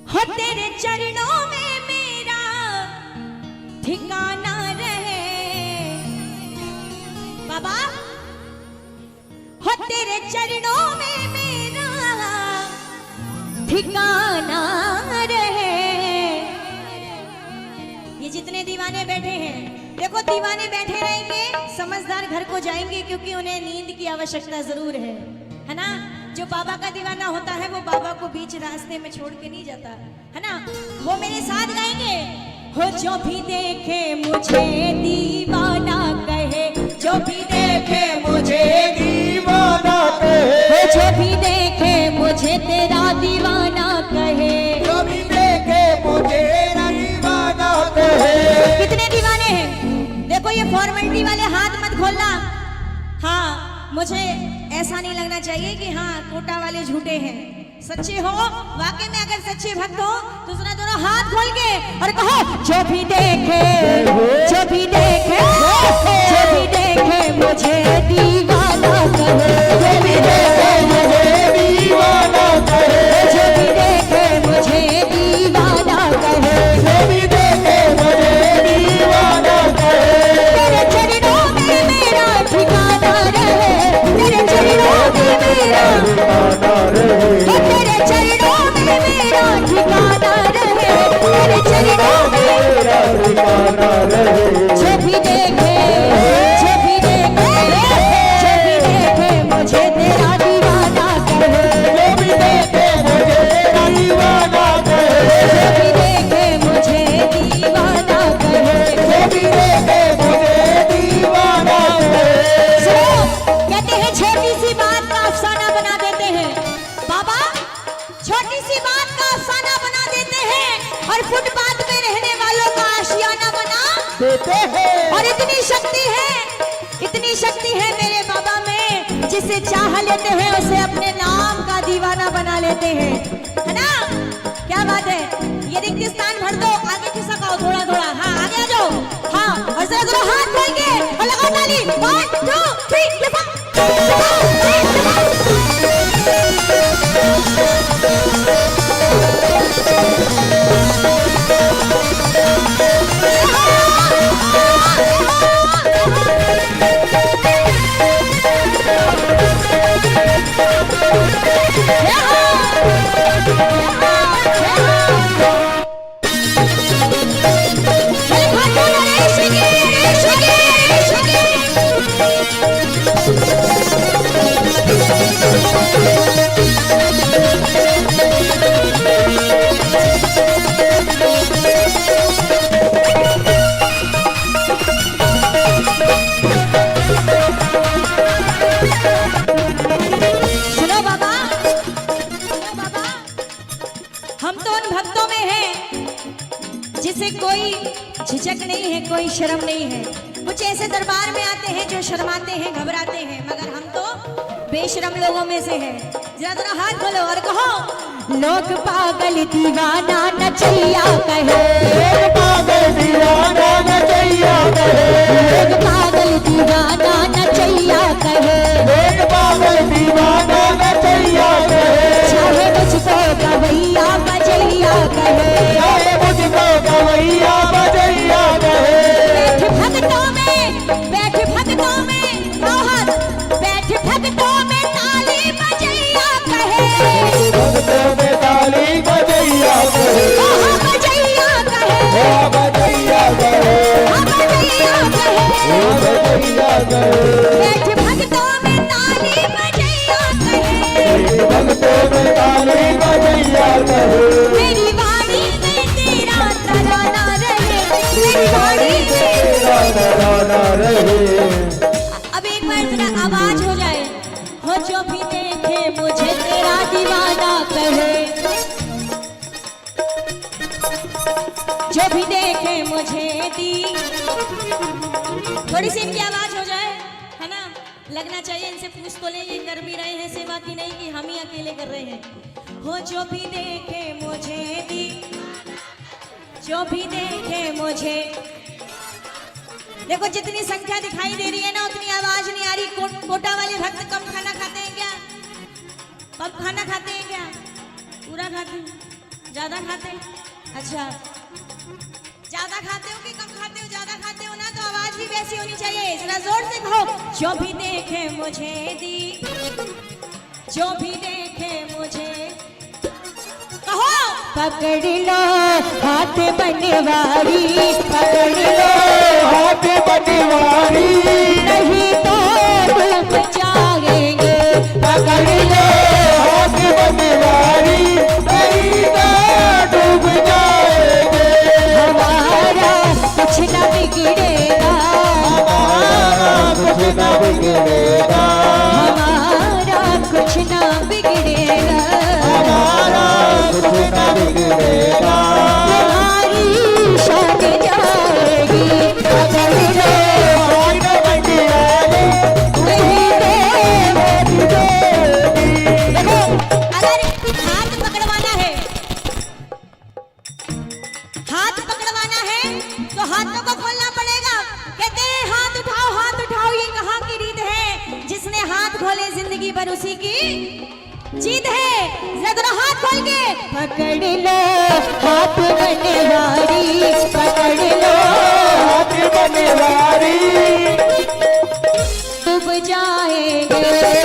हो तेरे चरणों में मेरा ठिकाना रहे बाबा, हो तेरे चरणों में मेरा ठिकाना रहे। ये जितने दीवाने बैठे हैं, देखो दीवाने बैठे रहेंगे, समझदार घर को जाएंगे, क्योंकि उन्हें नींद की आवश्यकता जरूर है ना। जो बाबा का दीवाना होता है वो बाबा को बीच रास्ते में छोड़ के नहीं जाता, है ना। वो मेरे साथ गाएंगे। हो जो भी देखे मुझे दीवाना कहे, जो भी देखे मुझे दीवाना कहे, हो जो भी देखे मुझे तेरा दीवाना कहे, जो भी देखे मुझे दीवाना कहे। कितने दीवाने हैं? देखो ये फॉर्मेलिटी वाले हाथ मत खोलना। हाँ, मुझे ऐसा नहीं लगना चाहिए कि हाँ कोटा वाले झूठे हैं। सच्चे हो, वाकई में अगर सच्चे भक्त हो तो दोनों हाथ खोल के और कहो जो भी देखे, जो भी देखे, जो भी देखे मुझे दीवाना कहे, जो भी देखे मुझे दीवाना कहे, जो भी देखे मुझे दीवाना कहे, जो भी देखे मुझे दीवाना कहे। तेरे चरणों में मेरा ठिकाना रहे, तेरे चरणों में मेरा दीवाना रहे, तेरे चरणों में मेरा ठिकाना रहे, तेरे चरणों में मेरा दीवाना रहे। जो भी देखे, जो भी देखे, जो भी देखे मुझे तेरा दीवाना कहे, जो भी देखे मुझे दीवाना कहे, जो भी देखे मुझे दीवाना कहे। जो भी देखे मुझे दीवाना कहे। सुनो, कहते हैं छोटी सी बात का अफसाना बना देते हैं। बाबा छोटी सी बात का अफसाना बना देते हैं और फुटपाथ पे रहने वालों का आशियाना बना देते हैं। और इतनी शक्ति है, इतनी शक्ति है मेरे बाबा में, जिसे चाह लेते हैं उसे अपने नाम का दीवाना बना लेते हैं, है ना। क्या बात है। ये रिक्त स्थान भर दो, आगे खिसकाओ थोड़ा थोड़ा। हाँ आगे आ जाओ। हाँ और जरा जरा हाथ खोलेंगे और लगाओ ताली। 1 2 3 सुनो बाबा, सुनो बाबा, हम तो उन भक्तों में हैं जिसे कोई झिझक नहीं है, कोई शर्म नहीं है। कुछ ऐसे दरबार में आते हैं जो शर्माते हैं, घबराते हैं, मगर हम तो बेशरम लोगों में से हैं। जरा जरा हाथ खोलो और कहो लोग पागल दीवाना नचैया कहे, लोग पागल दीवाना नचैया कहे, लोग पागल दीवाना नचैया कहे, लोग पागल दीवाना नचैया कहे। चाहे मुझको गवैया बजैया कहे, चाहे मुझको गवैया बजैया कहे। बैठ भक्तों में, बैठ भक्तों में, हाथ बैठ भक्तों में ताली बजैया कहे, भक्तों में ताली बजैया कहे, बजैया कहे, बजैया कहे, बजैया कहे, बजैया कहे। बैठ भक्तों में ताली बजैया कहे, भक्तों में ताली बजैया कहे। मेरी वाणी में तेरा तराना रहे, मेरी वाणी में। तराना रहे। अब एक बार जरा आवाज हो जाए। हो जो भी देखे मुझे तेरा दीवाना कहे, जो भी देखे मुझे थोड़ी सी इनकी आवाज हो जाए, है ना। लगना चाहिए इनसे पूछ तो ले, ये कर भी रहे हैं सेवा की नहीं कि हम ही अकेले कर रहे हैं। हो जो भी देखे मुझे जो भी देखे मुझे। देखो जितनी संख्या दिखाई दे रही है ना उतनी आवाज नहीं आ रही। कोटा वाले भक्त कम खाना खाते हैं क्या? कम खाना खाते हैं क्या? पूरा खाते हैं। ज्यादा खाते हैं? अच्छा, ज्यादा खाते हो कि कम खाते हो? ज्यादा खाते हो ना तो आवाज भी वैसी होनी चाहिए, जरा जोर से कहो। जो भी देखे मुझे दी, जो भी देखे मुझे, कहो। पकड़ लो हाथ बनवारी, पकड़ लो हाथ बनवारी, नहीं तो डूब जाएंगे। पकड़ लो हाथ बनवारी, नहीं तो डूब जाएंगे। हमारा कुछ न बिगड़ेगा, हमारा कुछ न बिगड़ेगा, हमारा कुछ न बिगड़ेगा, हमारा कुछ न बिगड़ेगा। तुम्हारी शान जाएगी, पकड़ लो हाथ बनवारी, नहीं तो देखो, अगर हाथ पकड़वाना है, हाथ पकड़वाना है तो हाथों को खोलना पड़ेगा। कहते हैं हाथ उठाओ, ये कहाँ की रीत है? जिसने हाथ खोले जिंदगी भर उसी की जीत है। जरा हाथ खोल के पकड़ लो हाथ बनवारी, पकड़ लो हाथ बनवारी, डूब जाएंगे।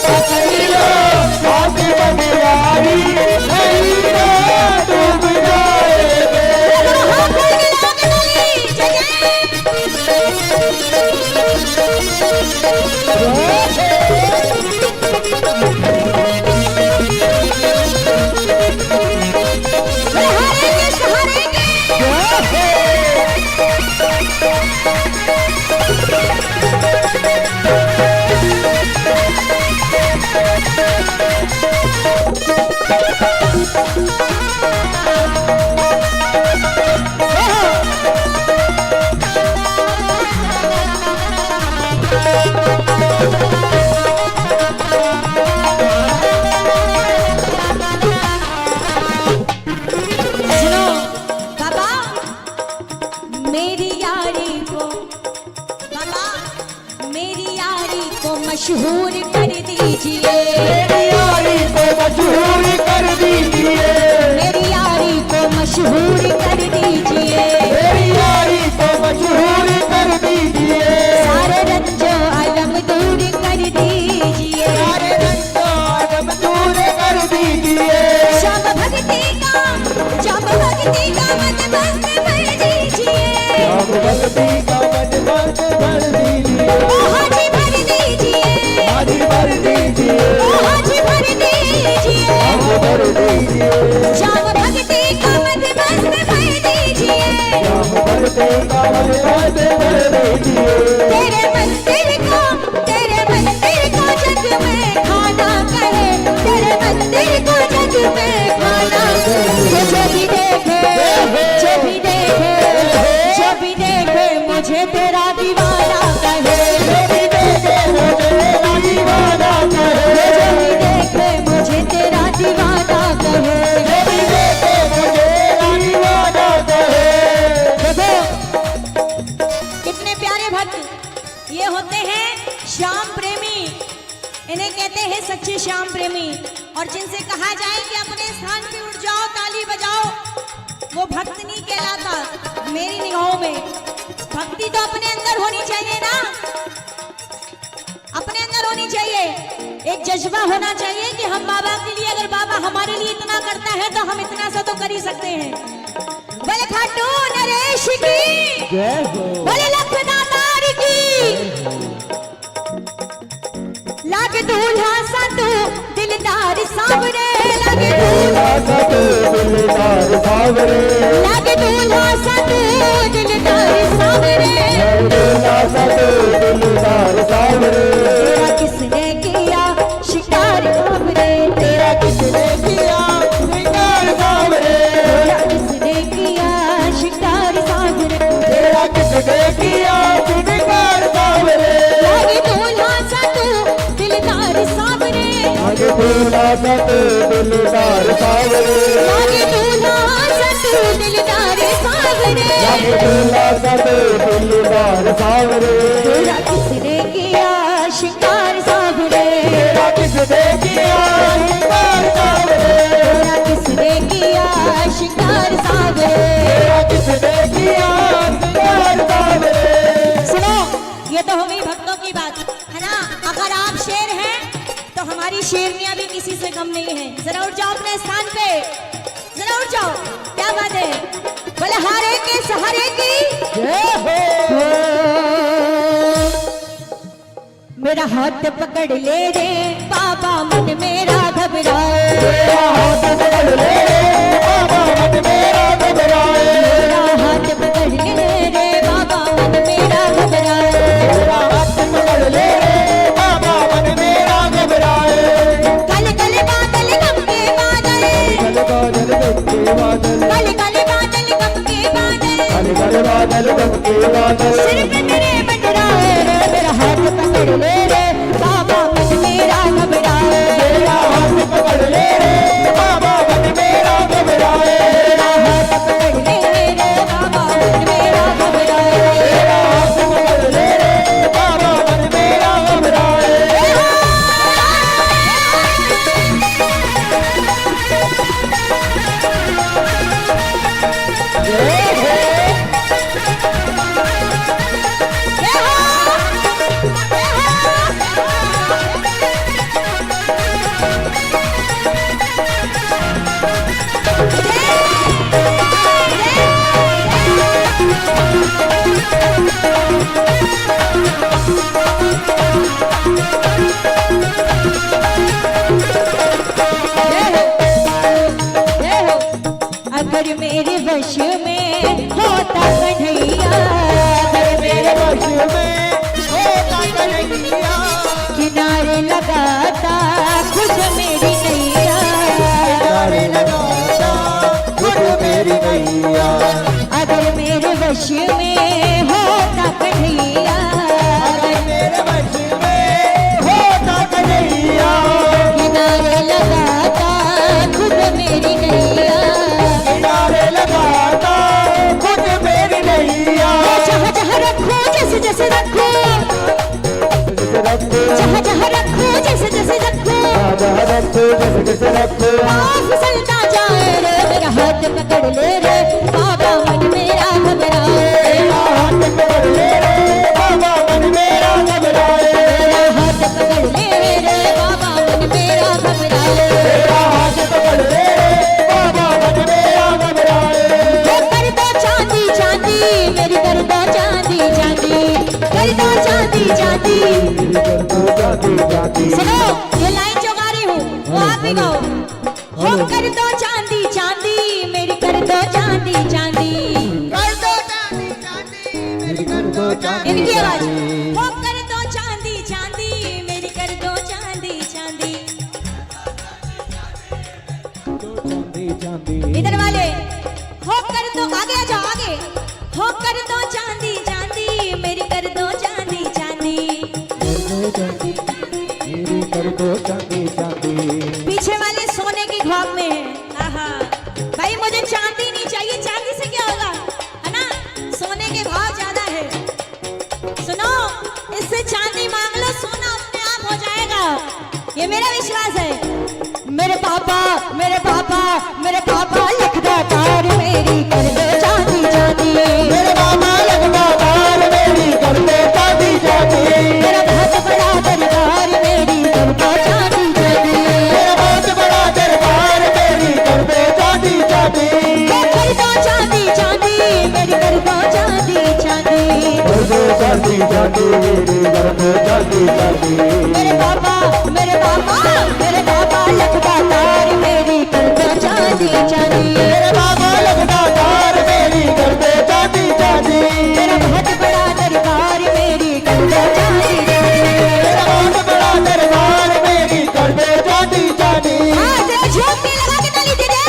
पकड़ लो हाथ बनवारी, नहीं तो डूब जाएंगे। जरा हाथ खोल के लगाओ ताली, जय सुनो बाबा, मेरी यारी को, बाबा मेरी यारी को मशहूर कर दीजिए, मेरी यारी को मशहूर कर दीजिए, मेरी यारी को मशहूर कर दीजिए, मेरी यारी को मशहूर कर दीजिए। सारे रंजो अलम दूर कर दीजिए, सारे रंगो आदम दूर कर दीजिए। श्याम भक्ति का मत बंद कर दीजिए, राम भक्ति का मन बंद भर दीजिए, ओ हाजी भर दीजिए, हाजी भर दीजिए, ओ हाजी भर दीजिए, हम भर दीजिए। श्याम भक्ति का मत बंद कर दीजिए, राम भक्ति का मन बंद भर दीजिए। तेरे मंदिर को जग में खाना कहे, तेरे मंदिर को जग में खाना कहे। जो भी देखे, जो भी देखे, जो भी देखे मुझे तेरा दीवाना कहे, जो भी देखे मुझे तेरा दीवाना कहे, जो भी देखे मुझे तेरा दीवाना कहे। जो भी देखे मुझे तेरा दीवाना कहे। देखो कितने प्यारे भक्त ये होते हैं, श्याम प्रेमी, इन्हें कहते हैं सच्चे श्याम प्रेमी। और जिनसे कहा जाए कि अपने स्थान पे उठ जाओ, ताली बजाओ, वो भक्त नहीं कहलाता मेरी निगाहों में। भक्ति तो अपने अंदर होनी चाहिए ना, अपने अंदर होनी चाहिए। एक जज्बा होना चाहिए कि हम बाबा के लिए, अगर बाबा हमारे लिए इतना करता है तो हम इतना सा तो कर ही सकते हैं। बोले खाटू नरेश की, जय हो। बोले लखनादार की, लागे दूल्हा सा तू दिलदार सावरे, लागे दूल्हा सा तू दिलदार सावरे, लागे दूल्हा सा तू दिलदार सावरे, दूल्हा सा तू दिलदार सावरे। तेरा किसने किया शिकार सावरे, तेरा किसने किया शिकार सावरे, तेरा किसने किया शिकार सावरे, तेरा किसने किया शिकार सावरे। लागे दूल्हा सा तू दिलदार सावरे, लागे दूल्हा सा तू दिलदार सावरे, लागे दूल्हा सा तू दिलदार सावरे, लागे दूल्हा सा तू दिलदार सावरे। तेरा किसने किया शिकार सावरे, तेरा किसने किया शिकार सावरे, तेरा किसने किया शिकार जाओ अपने स्थान पे, जरा उठ जाओ। क्या बात है, बोले हारे के सहारे की जय हो। मेरा हाथ पकड़ ले रे बाबा मन मेरा घबराए, मेरा हाथ पकड़ ले बाबा मन मेरा घबराए, मेरा हाथ पकड़ ले रे बाबा मन मेरा घबराए, मेरा हाथ पकड़ ले बाबा मन मेरा घबराए। काले काले बादल गम के बादल, काले बादल गम के बादल, काले काले बादल गम के बादल, काले काले बादल गम के बादल, सिर पे मेरे मंडराए रे, मेरा हाथ पकड़ ले रे बाबा मन मेरा घबराए, मेरा हाथ पकड़ ले बाबा मन मेरा घबराए, मेरा हाथ पकड़ ले रे बाबा मन मेरा घबराए। मेरा हाथ पकड़ ले बाबा मन मेरा घबराए। अगर मेरे वश में होता कन्हैया, अगर मेरे वश में होता कन्हैया, किनारे लगाता खुद मेरी नैया, किनारे लगाता खुद मेरी नैया। अगर मेरे वश में होता कन्हैया, अगर मेरे वश में होता कन्हैया, किनारे लगाता खुद मेरी नैया, किनारे लगाता खुद मेरी नैया। जहाँ जहाँ रखो जैसे जैसे रखो, जैसे रखो जहाँ जहाँ रखो जैसे जैसे रखो, जहाँ रखो जैसे जैसे रखो, फिसलता जाए रे, मेरा हाथ पकड़ ले रे बाबा मन मेरा घबराए, मेरा हाथ पकड़ ले बाबा मन मेरा घबराए, मेरा हाथ पकड़ ले रे बाबा मन मेरा घबराए। मेरा हाथ पकड़ ले बाबा मन मेरा घबराए। कर दो चांदी चांदी मेरी, कर दो चांदी चांदी, कर दो चांदी चांदी। जाती जाती सुनो ये लाइन जो गा रही हूँ वो आप भी गाओ। हो कर दो चांदी चांदी मेरी, कर दो चांदी चांदी, कर दो चांदी चांदी मेरी, कर दो चांदी इनकी आवाज। चांदी। हो कर दो चांदी चांदी मेरी, कर दो चांदी चांदी। चांदी चांदी इधर वाले हो कर दो, आगे आ जाओ आगे। हो कर दो चांदी चांदी मेरी, कर दो चांदी चांदी। मेरी कर दो चांदी चांदी। पीछे वाले सोने के ख्वाब में है। आहा भाई मुझे चांदी नहीं चाहिए, चांदी से क्या होगा, है ना, सोने के भाव ज्यादा है। सुनो इससे चांदी मांग लो, सोना अपने आप हो जाएगा, ये मेरा विश्वास है। मेरे पापा मेरे पापा मेरे पापा लिखदा तार मेरी, कर दो चांदी चांदी। मेरे बाबा लगता तार मेरी, कर दो चांदी चांदी। मेरा बहुत बड़ा दरबार मेरी, कर दो चांदी चांदी। मेरा बहुत बड़ा दरबार मेरी, कर दो चांदी चांदी। कर दो चांदी चांदी मेरी, कर दो चांदी चांदी। कर दो चांदी चांदी मेरी, कर दो चांदी चांदी। मेरे पापा लगता तार मेरी, कर दो चांदी चांदी। मेरे बाबा लगता तार मेरी, कर दो चांदी चांदी। मेरा बहुत बड़ा दरबार मेरी, कर दो चांदी चांदी। मेरा बहुत बड़ा दरबार मेरी, कर दो चांदी चांदी। हाँ जरा झूमने लगा के ताली दे दे।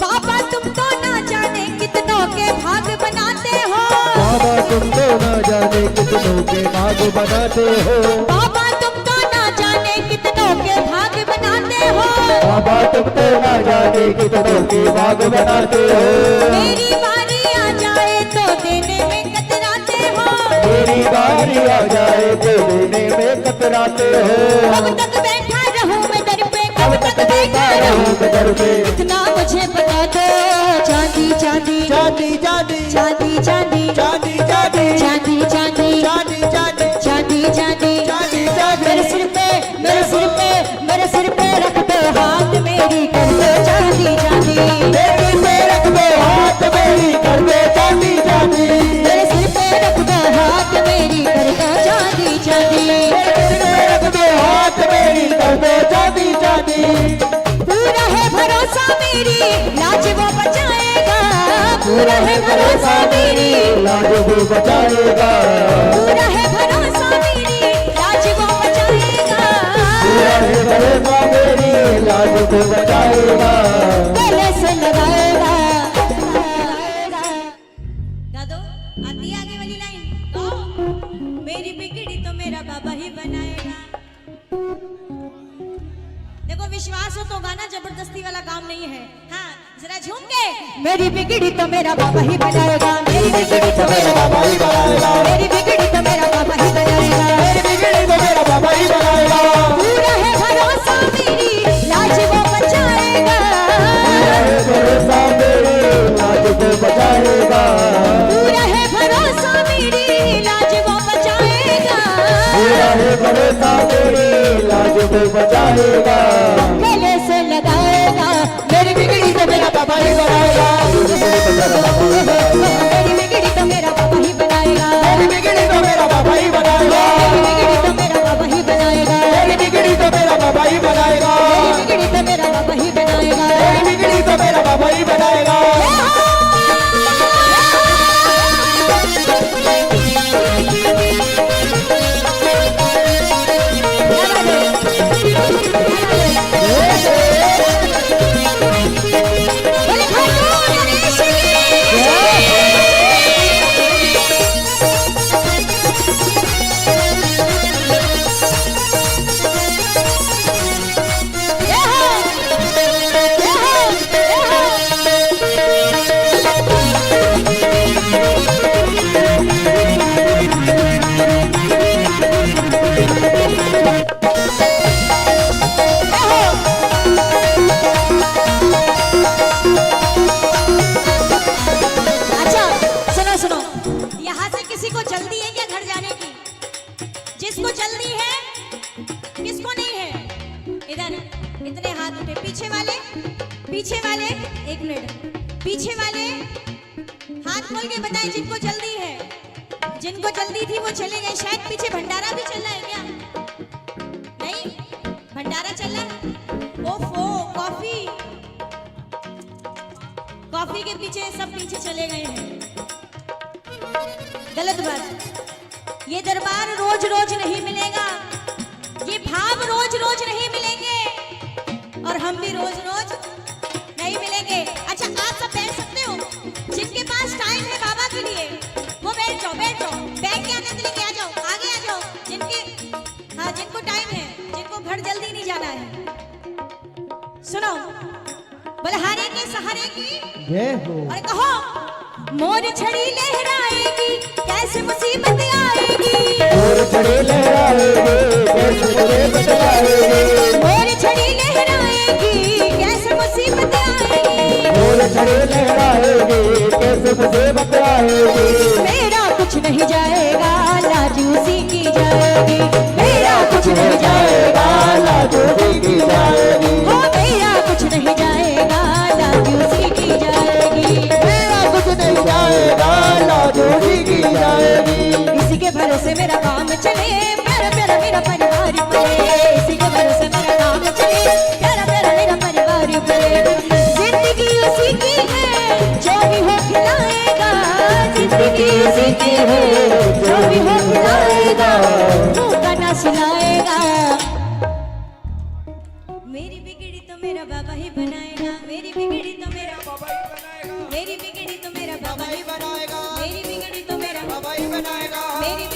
बाबा तुम तो ना जाने कितनों के भाग बनाते हो, बाबा तुम तो न जाने कितनों के भाग बनाते हो। बाबा तुम तो ना जाने कितनों के भाग बनाते हो। बाबा तुम तो ना जाने कितनों के भाग बनाते हो। मेरी बारी आ जाए तो देने में कतराते हो। मेरी बारी आ जाए तो देने में कतराते हो। कब तक बैठा रहूं मैं दर पे, कब तक बैठा रहूं मैं दर पे। इतना मुझे बता दो। चांदी चांदी चांदी चांदी चांदी चांदी चांदी चांदी चांदी चांदी चांदी चांदी चांदी चांदी चांदी चांदी मेरे सिर पे, मेरे सिर पे, मेरे सिर पे रख दो हाथ मेरी कर दो चांदी चांदी। मेरे पे रख दो हाथ मेरी कर दो चांदी चांदी। मेरे सिर पे रख दो हाथ मेरी कर दो चांदी चांदी। मेरे पे रख दो हाथ मेरी कर दो चांदी चांदी। पूरा है भरोसा मेरी लाज वो बचाएगा। पूरा है भरोसा मेरी लाज वो बचाएगा। पूरा है भरोसा मेरी लाज वो बचाएगा। पूरा है भरोसा मेरी लाज वो बचाएगा। गले से लगाएगा। गा दो, आती है आगे वाली लाइन गाओ। मेरी बिगड़ी तो मेरा बाबा ही बनाएगा। देखो विश्वास हो तो गाना जबरदस्ती वाला काम नहीं है। हाँ जरा झूम के। मेरी बिगड़ी तो मेरा बाबा ही बनाएगा। मेरी बिगड़ी तो मेरा बाबा ही बनाएगा। मेरी बिगड़ी तो मेरा बाबा ही बनाएगा। मेरी बिगड़ी तो मेरा बाबा ही बनाएगा। पूरा है भरोसा मेरी लाज वो बचाएगा। पूरा है भरोसा मेरी लाज वो बचाएगा। पूरा है भरोसा मेरी लाज वो बचाएगा। पूरा है भरोसा मेरी लाज वो बचाएगा। गले से लगाएगा। मेरी बिगड़ी तो मेरा बाबा ही बनाएगा। मेरी बिगड़ी तो मेरा बाबा ही बनाएगा। मेरी बिगड़ी तो मेरा बाबा ही बनाएगा। मेरी बिगड़ी तो मेरा बाबा ही बनाएगा। मेरी बिगड़ी तो मेरा बाबा ही बनाएगा। मेरी बिगड़ी तो मेरा बाबा ही बनाएगा। मेरी बिगड़ी तो मेरा बाबा ही बनाएगा। जिसको जल्दी है किसको नहीं है? इधर इतने हाथ उठे। पीछे वाले एक मिनट, पीछे वाले हाथ खोल के बताएं जिनको जल्दी है। जिनको जल्दी थी वो चले गए। शायद पीछे भंडारा भी चल रहा है क्या? नहीं भंडारा चल रहा है। ओफो कॉफी के पीछे सब पीछे चले गए हैं। गलत बात। ये दरबार रोज रोज नहीं मिलेगा। ये भाव रोज रोज नहीं मिलेंगे और हम भी रोज रोज नहीं मिलेंगे। अच्छा आप सब बैठ सकते हो। जिनके पास टाइम है बाबा के लिए वो बैठ जाओ। बैग के आनंद लेके आ जाओ। आगे आ जाओ। जिनको टाइम है, जिनको घर जल्दी नहीं जाना है। सुनो बलहारे के सहारे की जय हो। और कहो मोर छड़ी लहराएगी कैसे मुसीबत आएगी। मोर छड़ी लहराएगी कैसे मुसीबत आएगी। मोर छड़ी लहराएगी कैसे मुसीबत आएगी। मोर छड़ी लहराएगी कैसे मुसीबत आएगी। मेरा कुछ नहीं जाएगा लाज उसी की जाएगी। मेरा कुछ नहीं जाएगा लाज उसी की जाएगी। हो मेरा कुछ नहीं जाएगा लाज उसी की जाएगी। मेरा कुछ नहीं जाएगा लाज उसी की जाएगी। इसी के भरोसे मेरा काम चले। प्यारा प्यारा मेरा परिवार पले। इसी के भरोसे मेरा काम चले। प्यारा प्यारा मेरा परिवार पले। जिंदगी उसी की है जो भी हो खिलाएगा। जिंदगी उसी की है जो भी हो खिलाएगा। भूखा ना सुलाएगा। मेरी बिगड़ी तो मेरा बाबा ही बनाएगा। मेरी बिगड़ी तो मेरा बाबा ही बनाएगा। मेरी बिगड़ी तो मेरा बाबा ही बनाएगा। मेरी बिगड़ी तो मेरा बाबा ही बनाएगा। मेरी